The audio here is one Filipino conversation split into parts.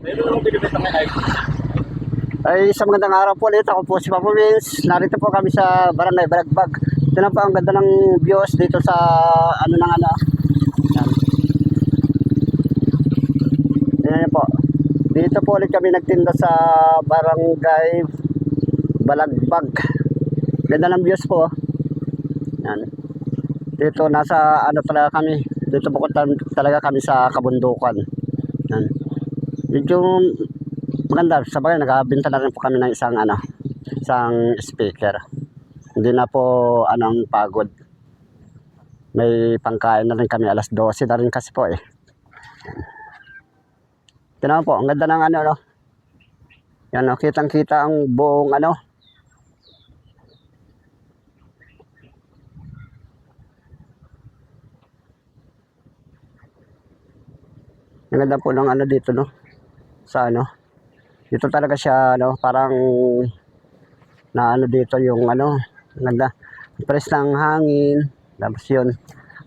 Meron akong binibenta ng iPhone. Ay, sa magandang araw po ulit. Ako po si Papa Vince. Narito po kami sa Barangay Balagbag. Ito na po ang ganda ng views dito sa ano. Yan. Yan po. Dito po ulit kami nagtinda sa Barangay Balagbag. Ganda ng views po. Yan. Dito nasa ano talaga kami. Dito po talaga kami sa kabundukan. Yan. Medyo maganda. Sabagay nagabenta na rin po kami ng isang speaker. Hindi na po anong pagod. May pangkain na rin kami. Alas 12 na rin kasi po eh. Tingnan po, ang ganda ng no. Yan o, kitang-kita ang buong ano. Ang ganda po ng ano dito no. Sa ano. Dito talaga siya ano, parang na ano dito yung ano, ang ganda. Press ng hangin, tapos yun.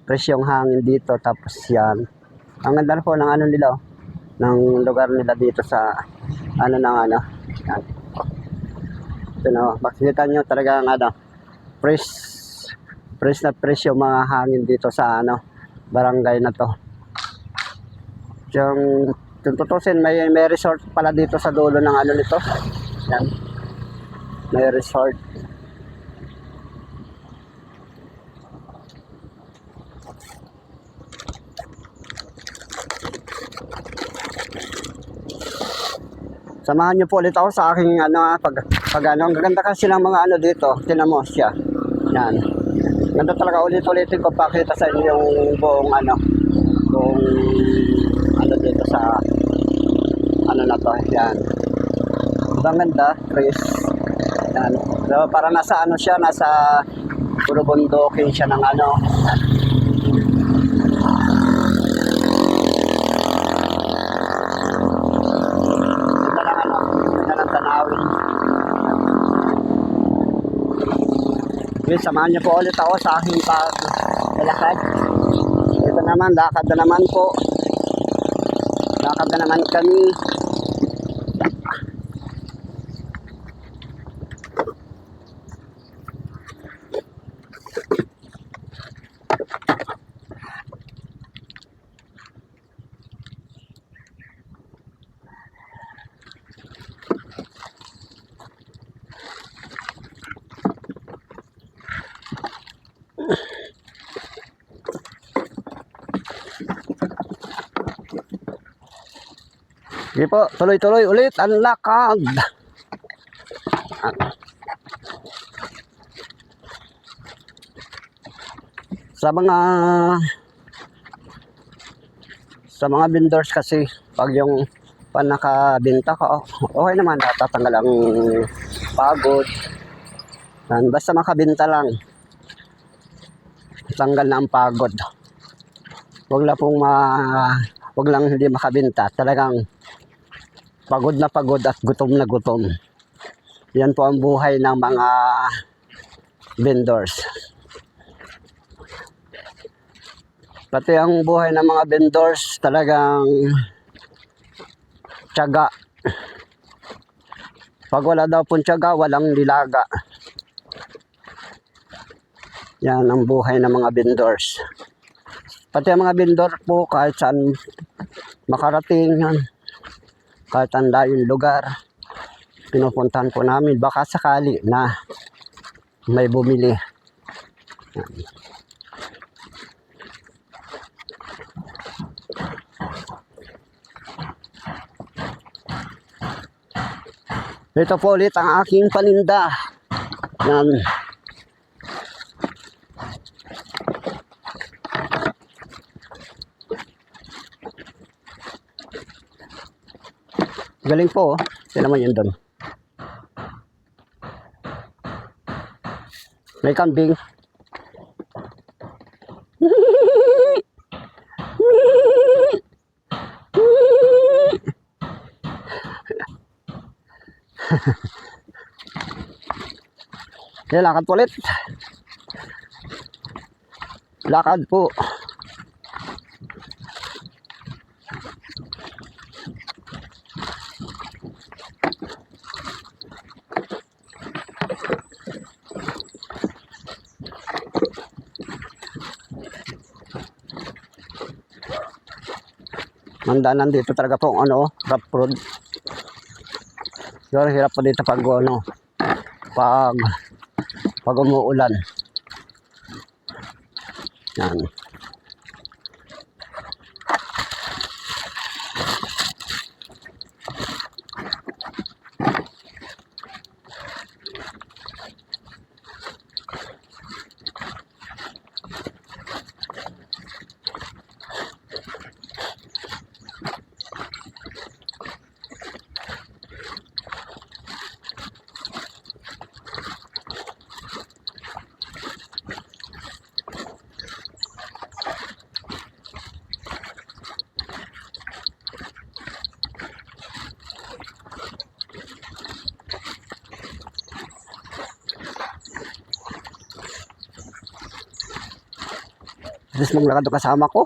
Press yung hangin dito, tapos yan. Ang ganda po ng ano nila oh, ng lugar nila dito sa ano ng ano. Yan. Ito na, makikita nyo talaga ang ano, press na press yung mga hangin dito sa ano, barangay na to. Yung kung tutusin, may resort pala dito sa dulo ng ano nito. Yan. May resort. Samahan niyo po ulit ako sa aking ano pag ano, ang gaganda kasi ng mga ano dito. Tingnan mo siya. Yan. Ganda talaga ulit-ulitin ko pakita sa inyo yung buong ano, buong ano dito sa ano na to. Yan. Ang ganda, Chris. Yan. So, para nasa ano siya, nasa puro bundukin siya ng ano. Please, samahan niyo po ulit ako sa aking paglalakad. Ito naman, lakad na naman po. Lakad na naman kami. Sige po, tuloy-tuloy ulit ang lakad. Sa mga vendors kasi, pag yung panakabenta ka, okay naman, natatanggal ang pagod. Yan, basta makabenta lang, tanggal na ang pagod. Wag lang hindi makabenta, talagang pagod na pagod at gutom na gutom. Yan po ang buhay ng mga vendors. Pati ang buhay ng mga vendors talagang tiyaga. Pag wala daw pong tiyaga, walang nilaga. Yan ang buhay ng mga vendors. Pati ang mga vendor po kahit saan makarating yan. Kahit ang layong lugar, pinupuntahan po namin. Baka sakali na may bumili. Ito po ulit ang aking paninda. Yan. Galing po, oh. Sila naman yun doon. May kambing. Lakad po ulit. Lakad po. Ang daanan dito talaga po, ano, rough road. Pero hirap po dito pag, ano, pag umuulan. Yan. Tapos maglakad ang kasama ko.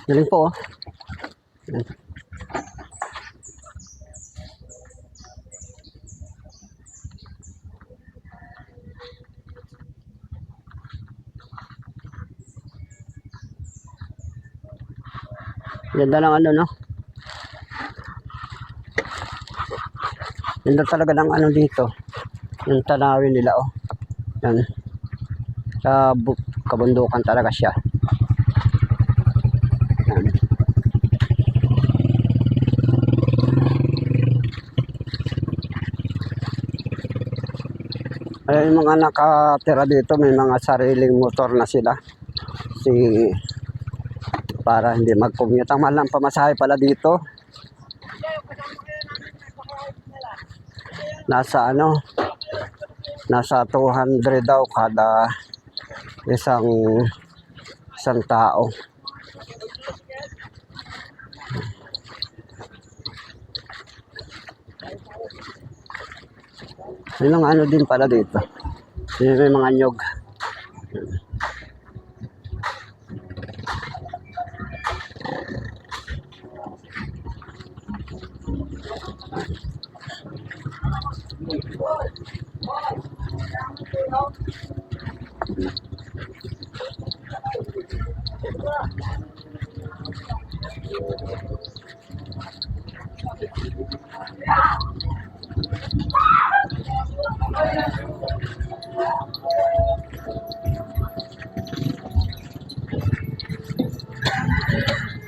Galing po, oh. Yan. Ganda ng ano, no? Ganda talaga ng ano dito. Yung tanawin nila, oh. Yan. Sa kabundukan talaga siya. Yan. Ay, yung mga nakatira dito, may mga sariling motor na sila. Para hindi mag-commute. Ang mahal ng pamasahe pala dito. Nasa ano, nasa 200 daw kada isang tao. May mga ano din pala dito. May mga nyog.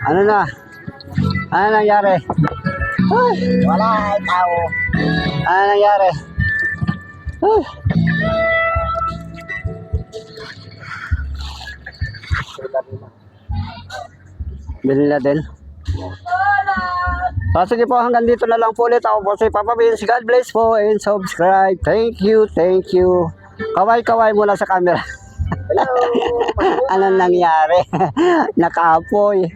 Ano na? Ano nangyari? Ay, wala tao. Ano nangyari? Ay. Bilhin na din. Sige po, hanggang dito na lang po ulit. Ako po si Papa Vince. God bless po and subscribe. Thank you, thank you. Kaway-kaway muna sa camera. Hello. Anong nangyari? Nakaapoy.